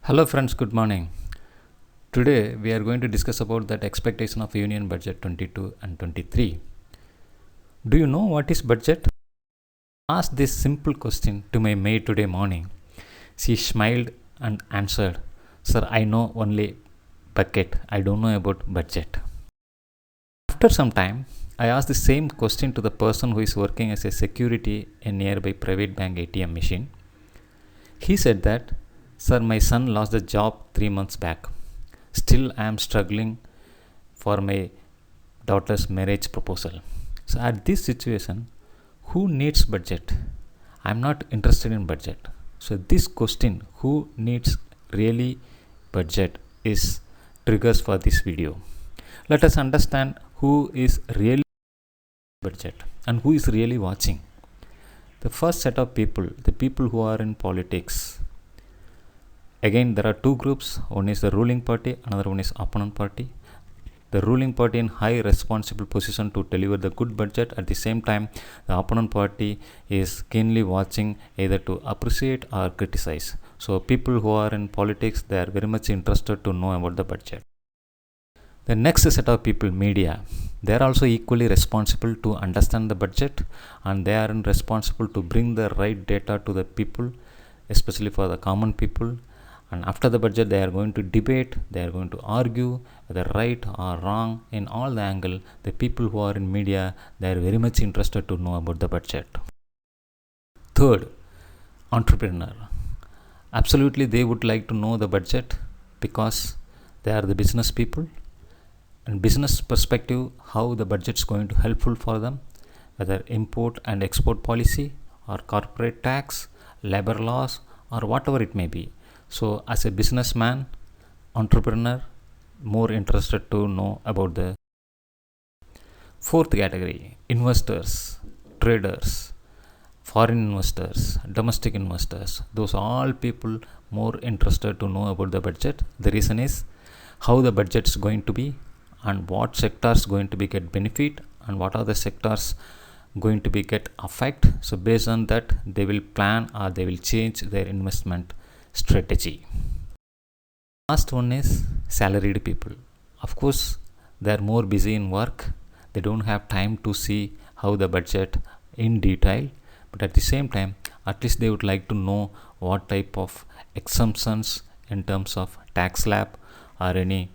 Hello friends, good morning. Today we are going to discuss about that expectation of Union Budget 22 and 23. Do you know what is budget? Asked this simple question to my maid today morning. She smiled and answered, "Sir, I know only bucket. I don't know about budget." After some time, I asked the same question to the person who is working as a security in nearby private bank ATM machine. He said that, "Sir, my son lost the job 3 months back. Still, I am struggling for my daughter's marriage proposal." So, at this situation, who needs budget? I am not interested in budget. So, this question, who needs really budget, is triggers for this video. Let us understand who is really budget and who is really watching. The first set of people, the people who are in politics. Again, there are two groups. One is the ruling party, another one is opponent party. The ruling party in high responsible position to deliver the good budget. At the same time, the opponent party is keenly watching either to appreciate or criticize. So people who are in politics, they are very much interested to know about the budget. The next set of people, media, they are also equally responsible to understand the budget, and they are responsible to bring the right data to the people, especially for the common people. And after the budget, they are going to debate, they are going to argue whether right or wrong. In all the angle, the people who are in media, they are very much interested to know about the budget. Third, entrepreneur. Absolutely, they would like to know the budget because they are the business people. And business perspective, how the budget is going to helpful for them, whether import and export policy or corporate tax, labor laws, or whatever it may be. So as a businessman, entrepreneur, more interested to know about the fourth category, investors, traders, foreign investors, domestic investors. Those are all people more interested to know about the budget. The reason is how the budget is going to be and what sectors going to be get benefit and what are the sectors going to be get affect. So based on that, they will plan or they will change their investment strategy. Last one is salaried people. Of course, they are more busy in work. They don't have time to see how the budget in detail, but at the same time, at least they would like to know what type of exemptions in terms of tax slab or any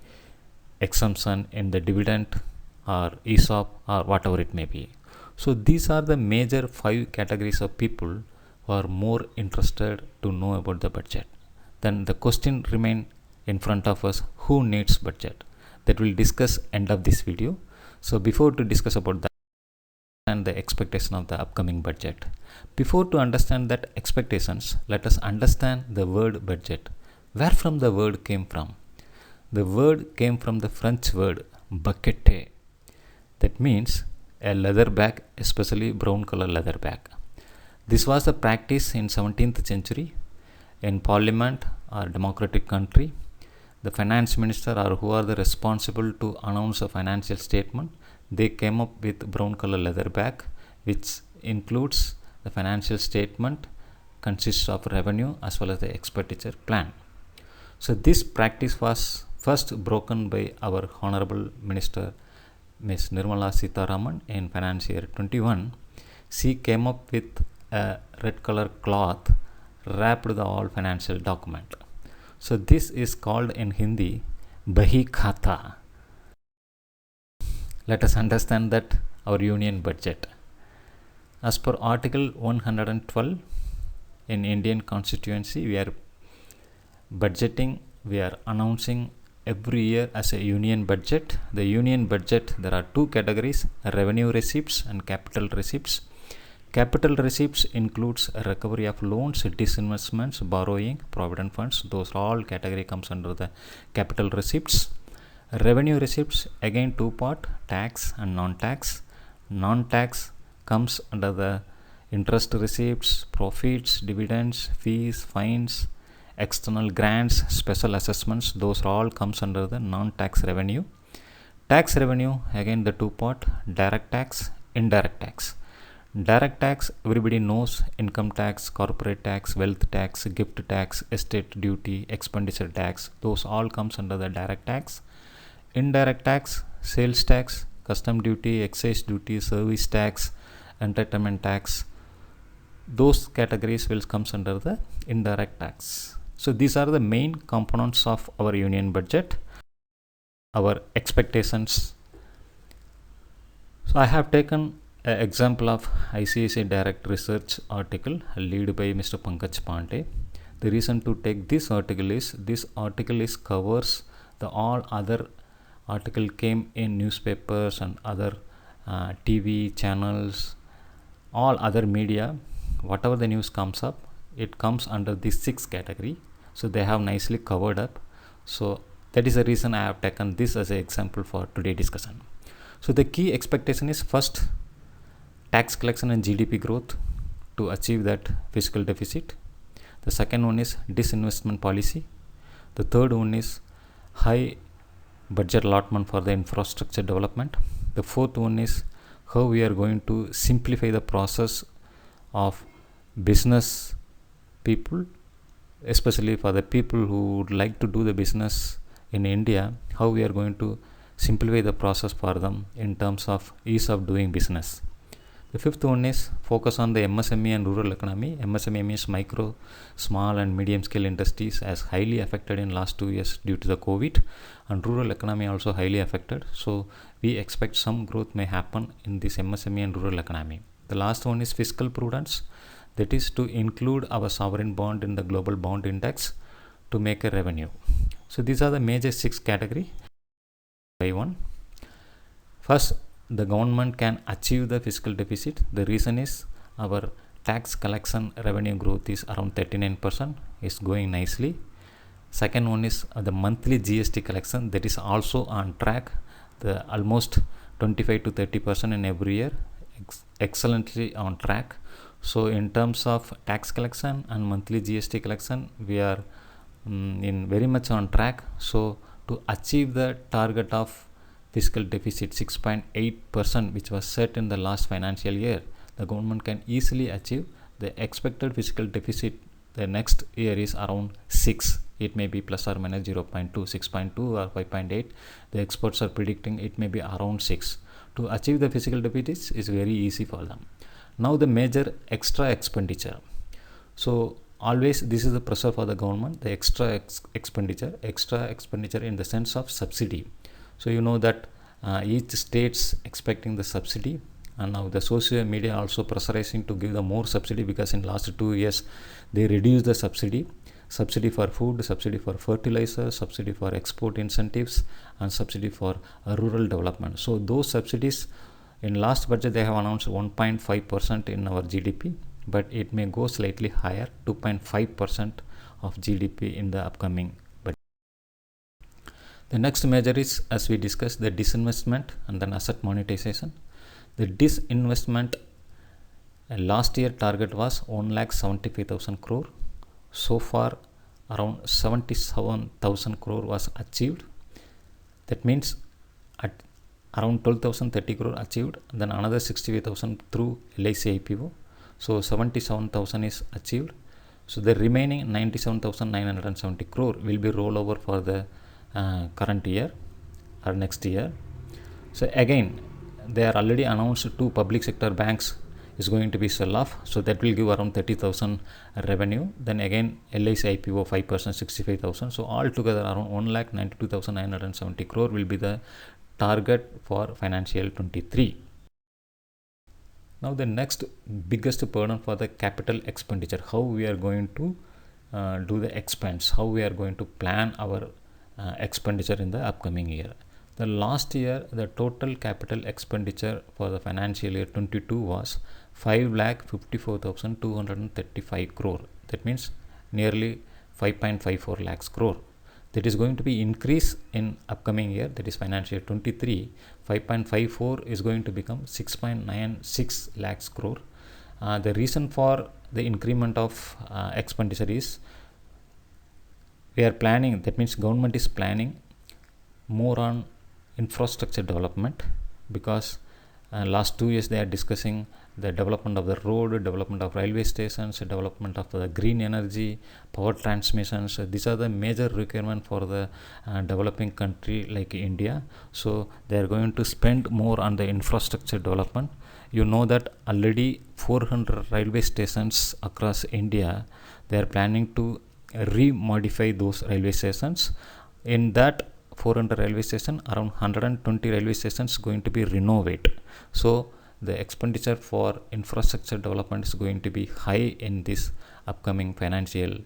exemption in the dividend or ESOP or whatever it may be. So these are the major 5 categories of people who are more interested to know about the budget. Then the question remain in front of us, who needs budget? That we'll discuss end of this video. So before to discuss about that and the expectation of the upcoming budget. Before to understand that expectations, let us understand the word budget. Where from the word came from? The word came from the French word baquette. That means a leather bag, especially brown color leather bag. This was the practice in 17th century in parliament or democratic country. The finance minister or who are the responsible to announce a financial statement, they came up with brown color leather bag, which includes the financial statement, consists of revenue as well as the expenditure plan. So this practice was first broken by our Honorable Minister Ms. Nirmala Sitharaman in financial year 21. She came up with a red color cloth wrapped the all financial document. So this is called in Hindi Bahi Khata. Let us understand that our union budget. As per Article 112 in Indian Constituency, we are budgeting, we are announcing every year as a union budget. The union budget, there are 2 categories, revenue receipts and capital receipts. Capital receipts includes a recovery of loans, disinvestments, borrowing, provident funds. Those all category comes under the capital receipts. Revenue receipts, again 2 part, tax and non-tax. Non-tax comes under the interest receipts, profits, dividends, fees, fines, external grants, special assessments. Those all comes under the non-tax revenue. Tax revenue, again the 2 part, direct tax, indirect tax. Direct tax, everybody knows: income tax, corporate tax, wealth tax, gift tax, estate duty, expenditure tax. Those all comes under the direct tax. Indirect tax, sales tax, custom duty, excise duty, service tax, entertainment tax. Those categories will comes under the indirect tax. So these are the main components of our union budget, our expectations. So I have taken an example of ICICI Direct Research article led by Mr. Pankaj Pandey. The reason to take this article is covers the all other article came in newspapers and other TV channels, all other media. Whatever the news comes up, it comes under this 6 category. So they have nicely covered up. So that is the reason I have taken this as an example for today's discussion. So the key expectation is: first, tax collection and GDP growth to achieve that fiscal deficit. The second one is disinvestment policy. The third one is high budget allotment for the infrastructure development. The fourth one is how we are going to simplify the process of business people, especially for the people who would like to do the business in India, how we are going to simplify the process for them in terms of ease of doing business. The fifth one is focus on the MSME and rural economy. MSME means micro, small and medium scale industries, as highly affected in last 2 years due to the COVID, and rural economy also highly affected. So we expect some growth may happen in this MSME and rural economy. The last one is fiscal prudence, that is to include our sovereign bond in the global bond index to make a revenue. So these are the major 6 category by one. First, the government can achieve the fiscal deficit. The reason is our tax collection revenue growth is around 39%, is going nicely. Second one is the monthly GST collection, that is also on track, the almost 25 to 30% in every year, excellently on track. So in terms of tax collection and monthly GST collection, we are in very much on track. So to achieve the target of fiscal deficit 6.8%, which was set in the last financial year, the government can easily achieve. The expected fiscal deficit the next year is around 6. It may be plus or minus 0.2, 6.2 or 5.8. The experts are predicting it may be around 6. To achieve the fiscal deficit is very easy for them. Now the major extra expenditure. So always this is the pressure for the government, the extra expenditure in the sense of subsidy. So you know that each state's expecting the subsidy, and now the social media also pressurizing to give the more subsidy, because in last 2 years they reduced the subsidy for food, subsidy for fertilizer, subsidy for export incentives, and subsidy for rural development. So those subsidies in last budget they have announced 1.5% in our GDP, but it may go slightly higher, 2.5% of GDP in the upcoming. The next measure is, as we discussed, the disinvestment and then asset monetization. The disinvestment last year target was 1,75,000 crore. So far around 77,000 crore was achieved. That means at around 12,030 crore achieved, then another 65,000 through LIC IPO. So 77,000 is achieved. So the remaining 97,970 crore will be rollover for the current year or next year. So again they are already announced 2 public sector banks is going to be sell off, so that will give around 30,000 revenue. Then again LIC IPO 5%, 65,000. So altogether around 1,92,970 crore will be the target for financial 23. Now the next biggest burden for the capital expenditure, how we are going to do the expense, how we are going to plan our expenditure in the upcoming year. The last year the total capital expenditure for the financial year 22 was 5,54,235 crore. That means nearly 5.54 lakhs crore. That is going to be increase in upcoming year, that is financial year 23. 5.54 is going to become 6.96 lakhs crore. The reason for the increment of expenditure is we are planning, that means government is planning more on infrastructure development, because last 2 years they are discussing the development of the road, development of railway stations, development of the green energy, power transmissions. These are the major requirement for the developing country like India. So they are going to spend more on the infrastructure development. You know that already 400 railway stations across India, they are planning to remodify those railway stations. In that 400 railway station, around 120 railway stations going to be renovated. So the expenditure for infrastructure development is going to be high in this upcoming financial.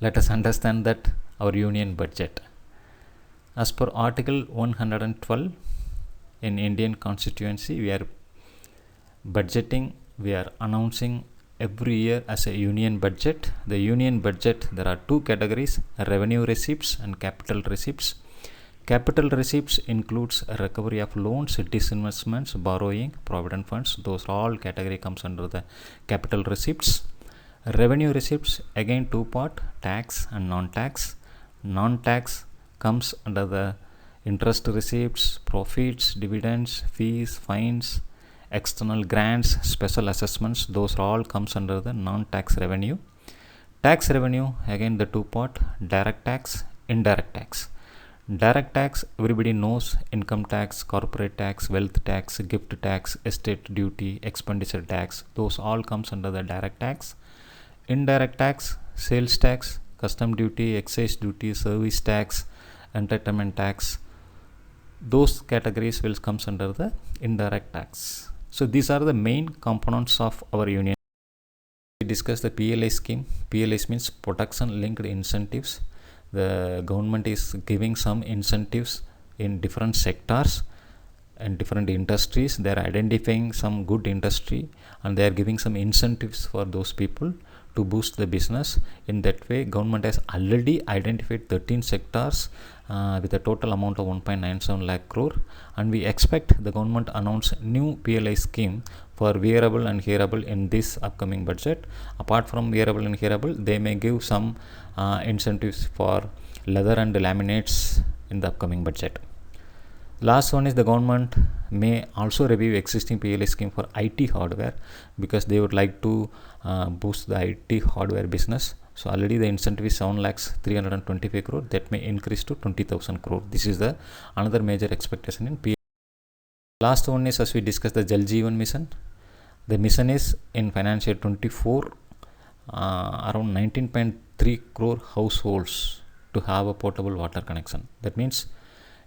Let us understand that our union budget. As per Article 112 in Indian Constituency, we are budgeting, we are announcing every year as a union budget. The union budget, there are two categories: revenue receipts and capital receipts. Capital receipts includes recovery of loans, disinvestments, borrowing, provident funds. Those all category comes under the capital receipts. Revenue receipts, again two part, tax and non-tax. Non-tax comes under the interest receipts, profits, dividends, fees, fines, external grants, special assessments. Those all comes under the non-tax revenue. Tax revenue, again the two part, direct tax, indirect tax. Direct tax, everybody knows: income tax, corporate tax, wealth tax, gift tax, estate duty, expenditure tax. Those all comes under the direct tax. Indirect tax, sales tax, custom duty, excise duty, service tax, entertainment tax. Those categories will comes under the indirect tax. So these are the main components of our union. We discuss the PLI scheme. PLI means production linked incentives. The government is giving some incentives in different sectors and different industries. They are identifying some good industry and they are giving some incentives for those people to boost the business. In that way, government has already identified 13 sectors with a total amount of 1.97 lakh crore, and we expect the government announce new PLI scheme for wearable and hearable in this upcoming budget. Apart from wearable and hearable, they may give some incentives for leather and laminates in the upcoming budget. Last one is the government may also review existing PLI scheme for IT hardware, because they would like to boost the IT hardware business. So already the incentive is 7 lakhs 325 crore, that may increase to 20,000 crore. This is the another major expectation in PLI. Last one is, as we discussed, the Jal Jeevan mission. The mission is in financial 24 around 19.3 crore households to have a potable water connection. That means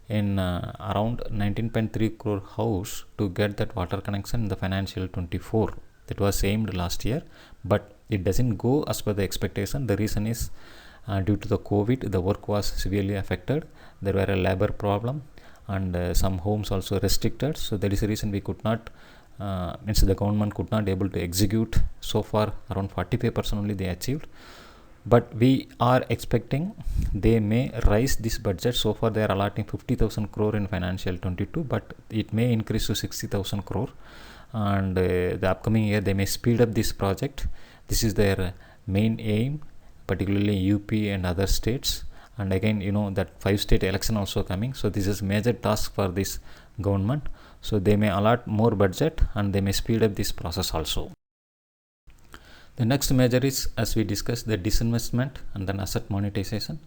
in around 19.3 crore house to get that water connection in the financial 24. That was aimed last year, but it doesn't go as per the expectation. The reason is due to the COVID, the work was severely affected. There were a labor problem and some homes also restricted. So that is the reason we could not, means the government could not able to execute. So far around 45% only they achieved. But we are expecting they may rise this budget. So far they are allotting 50,000 crore in financial 22, but it may increase to 60,000 crore, and the upcoming year they may speed up this project. This is their main aim, particularly UP and other states. And again, you know that 5-state election also coming, so this is major task for this government. So they may allot more budget and they may speed up this process also. The next measure is, as we discussed, the disinvestment and then asset monetization.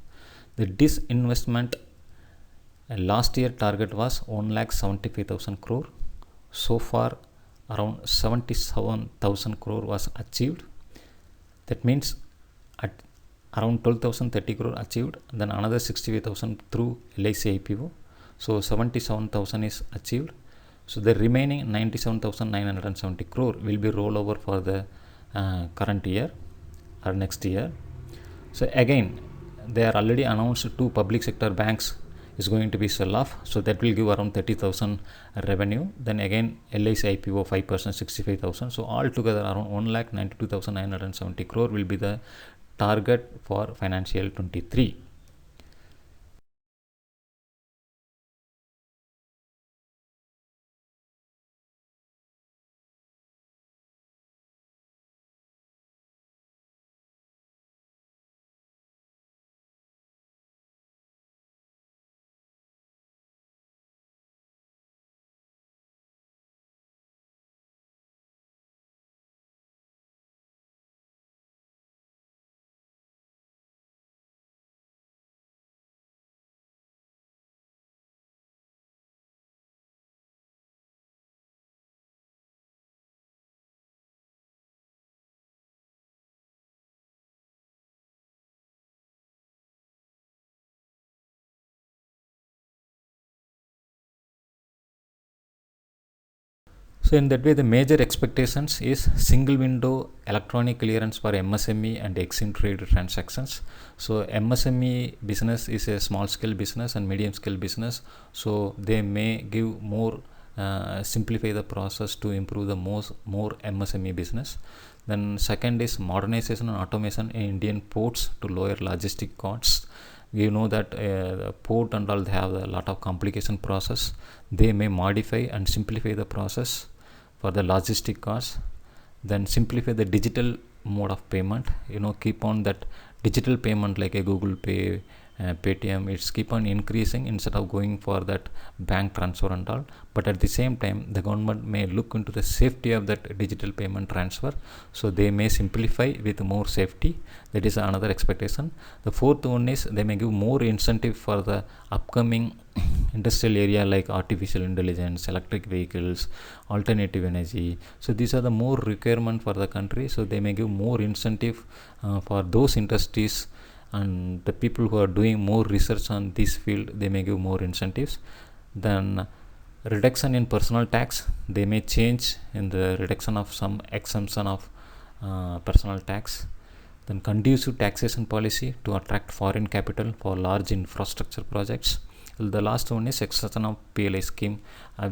The disinvestment last year target was 1,75,000 crore. So far around 77,000 crore was achieved. That means at around 12,030 crore achieved, then another 65,000 through LIC IPO. So 77,000 is achieved. So the remaining 97,970 crore will be rollover for the current year or next year. So again, they are already announced 2 public sector banks is going to be sell off, so that will give around 30,000 revenue. Then again LIC IPO 5%, 65,000. So altogether around 1,92,970 crore will be the target for financial 23. So in that way, the major expectations is single window electronic clearance for MSME and exchange trade transactions. So MSME business is a small scale business and medium scale business. So they may give more simplify the process to improve the more MSME business. Then second is modernization and automation in Indian ports to lower logistic costs. You know that the port and all, they have a lot of complication process. They may modify and simplify the process for the logistic costs. Then simplify the digital mode of payment. Keep on that digital payment like a Google Pay, Paytm, it's keep on increasing instead of going for that bank transfer and all. But at the same time, the government may look into the safety of that digital payment transfer, so they may simplify with more safety. That is another expectation. The fourth one is they may give more incentive for the upcoming industrial area like artificial intelligence, electric vehicles, alternative energy. So these are the more requirement for the country, so they may give more incentive for those industries, and the people who are doing more research on this field, they may give more incentives. Then reduction in personal tax, they may change in the reduction of some exemption of personal tax. Then conducive taxation policy to attract foreign capital for large infrastructure projects. The last one is extension of PLI scheme.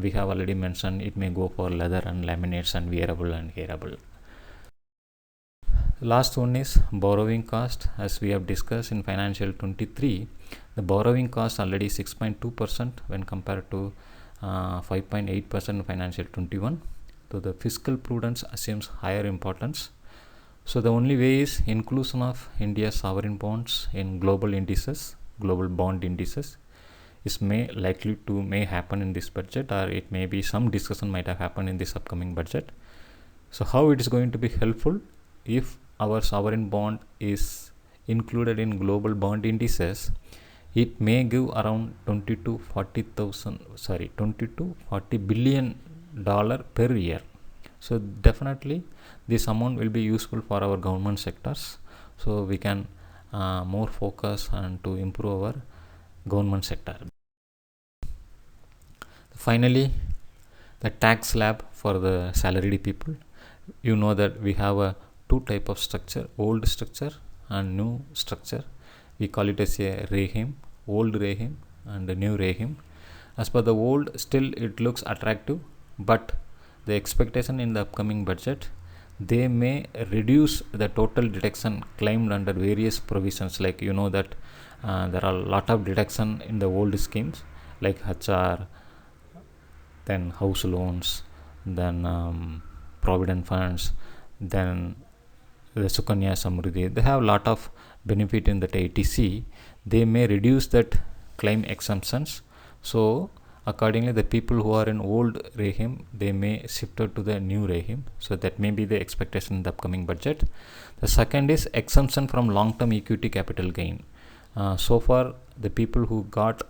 We have already mentioned it may go for leather and laminates and wearable and hearable. Last one is borrowing cost. As we have discussed in financial 23, the borrowing cost already 6.2% when compared to 5.8% in financial 21. So the fiscal prudence assumes higher importance. So the only way is inclusion of India's sovereign bonds in global indices, global bond indices, is may happen in this budget, or it may be some discussion might have happened in this upcoming budget. So how it is going to be helpful? If our sovereign bond is included in global bond indices, it may give around 20 to 40 billion dollar per year. So definitely this amount will be useful for our government sectors, so we can more focus and to improve our government sector. Finally, the tax slab for the salaried people. You know that we have a two type of structure, old structure and new structure. We call it as a regime, old regime and the new regime. As per the old, still it looks attractive, but the expectation in the upcoming budget, they may reduce the total deduction claimed under various provisions. Like that there are a lot of deduction in the old schemes like HR, then house loans, then provident funds, then the Sukanya Samruddhi. They have a lot of benefit in that ATC. They may reduce that claim exemptions. So accordingly, the people who are in old regime, they may shift to the new regime. So that may be the expectation in the upcoming budget. The second is exemption from long-term equity capital gain. So far, the people who got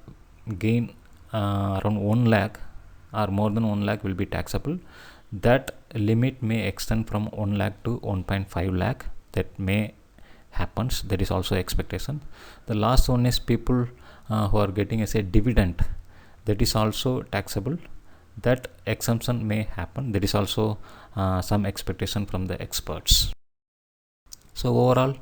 gain around 1 lakh or more than 1 lakh will be taxable. That limit may extend from 1 lakh to 1.5 lakh. That may happens. That is also expectation. The last one is people who are getting as a dividend. That is also taxable. That exemption may happen. That is also some expectation from the experts. So overall,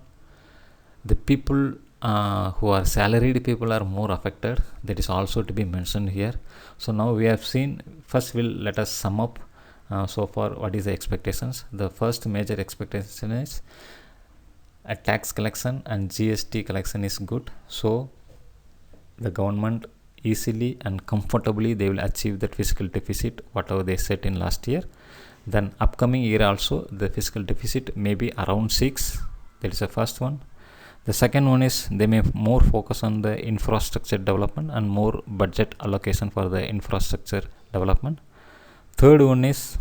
the people who are salaried people are more affected. That is also to be mentioned here. So now we have seen, first let us sum up so far what is the expectations. The first major expectation is a tax collection and GST collection is good. So the government easily and comfortably they will achieve that fiscal deficit whatever they set in last year. Then upcoming year also the fiscal deficit may be around 6. That is the first one. The second one is they may more focus on the infrastructure development and more budget allocation for the infrastructure development. Third one is,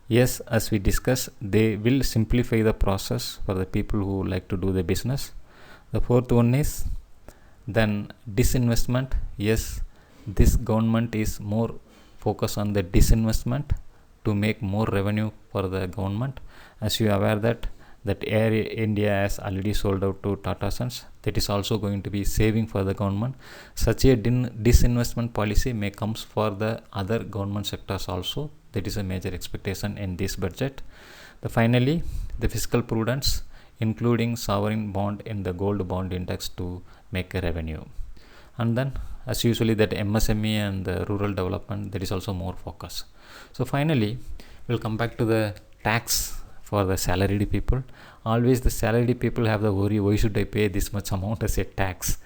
yes, as we discussed, they will simplify the process for the people who like to do the business. The fourth one is then disinvestment. Yes, this government is more focused on the disinvestment to make more revenue for the government. As you are aware that Air India has already sold out to Tata Sons. That is also going to be saving for the government. Such a disinvestment policy may comes for the other government sectors also. That is a major expectation in this budget. Finally, the fiscal prudence, including sovereign bond in the gold bond index to make a revenue. And then as usually that MSME and the rural development, there is also more focus. So finally, we'll come back to the tax for the salaried people. Always the salaried people have the worry, why should I pay this much amount as a tax?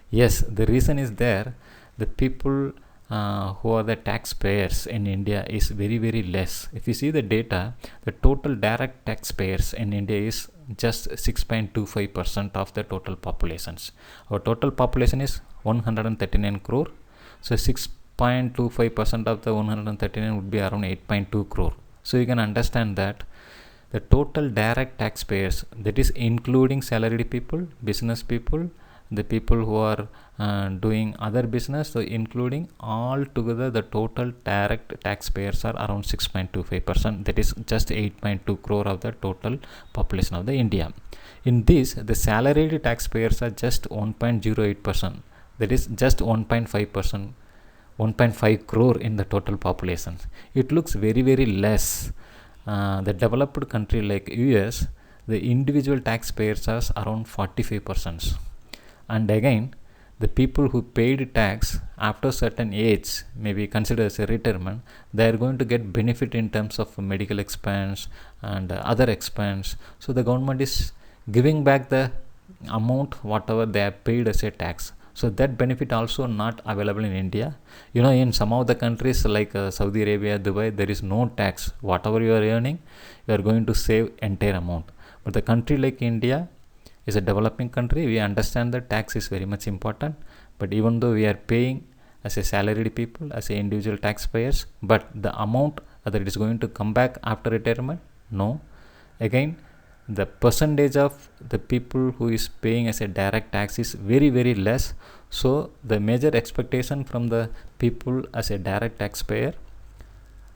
Yes, the reason is there. The people who are the taxpayers in India is very, very less. If you see the data, the total direct taxpayers in India is just 6.25% of the total populations. Our total population is 139 crore. So 6.25% of the 139 would be around 8.2 crore. So you can understand that the total direct taxpayers, that is including salaried people, business people, the people who are doing other business, so including all together the total direct taxpayers are around 6.25%, that is just 8.2 crore of the total population of the India. In this, the salaried taxpayers are just 1.08%, that is just 1.5%, 1.5 crore in the total population. It looks very, very less. The developed country like US, the individual taxpayers are around 45%. And again, the people who paid tax after certain age, maybe considered as a retirement, they are going to get benefit in terms of medical expense and other expense. So the government is giving back the amount whatever they have paid as a tax. So that benefit also not available in India. In some of the countries like Saudi Arabia, Dubai, there is no tax. Whatever you are earning, you are going to save entire amount. But the country like India is a developing country. We understand that tax is very much important. But even though we are paying as a salaried people, as a individual taxpayers, but the amount that it is going to come back after retirement, no. Again, the percentage of the people who is paying as a direct tax is very, very less. So the major expectation from the people as a direct taxpayer,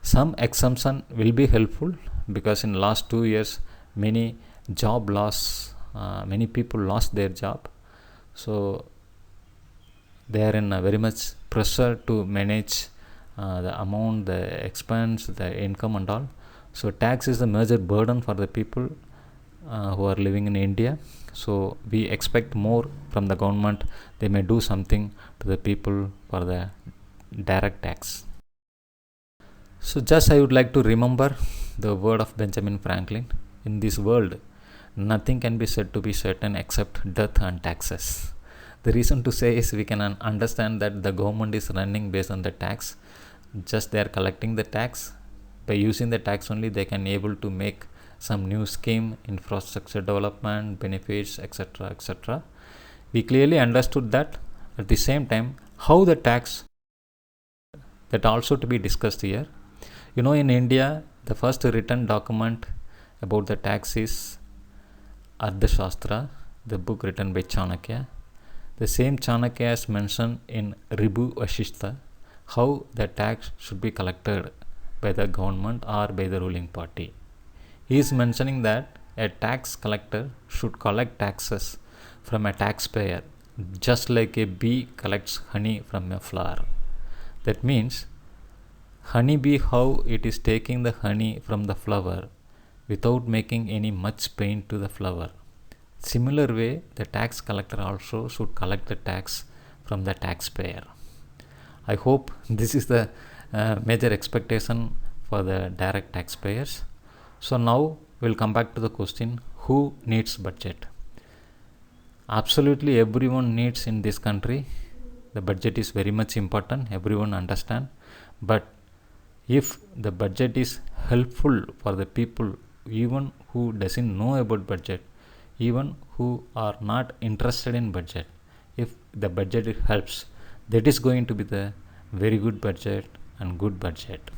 some exemption will be helpful, because in last 2 years many job loss, many people lost their job. So they are in a very much pressure to manage the amount, the expense, the income and all. So tax is the major burden for the people who are living in India. So we expect more from the government. They may do something to the people for the direct tax. So just I would like to remember the word of Benjamin Franklin. In this world, nothing can be said to be certain except death and taxes. The reason to say is we can understand that the government is running based on the tax. Just they are collecting the tax. By using the tax only, they can able to make some new scheme, infrastructure development, benefits, etc., etc. We clearly understood that. At the same time, how the tax, that also to be discussed here. In India, the first written document about the tax is Ardhashastra, the book written by Chanakya. The same Chanakya is mentioned in Ribu Vashishta, how the tax should be collected by the government or by the ruling party. He is mentioning that a tax collector should collect taxes from a taxpayer, just like a bee collects honey from a flower. That means honeybee, how it is taking the honey from the flower without making any much pain to the flower. Similar way, the tax collector also should collect the tax from the taxpayer. I hope this is the major expectation for the direct taxpayers. So now we'll come back to the question, who needs budget? Absolutely everyone needs in this country. The budget is very much important, everyone understand. But if the budget is helpful for the people even who doesn't know about budget, even who are not interested in budget, if the budget helps, that is going to be the very good budget and good budget.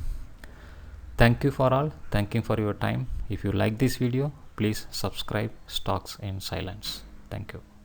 Thank you for all. Thank you for your time. If you like this video, please subscribe Stocks in Silence. Thank you.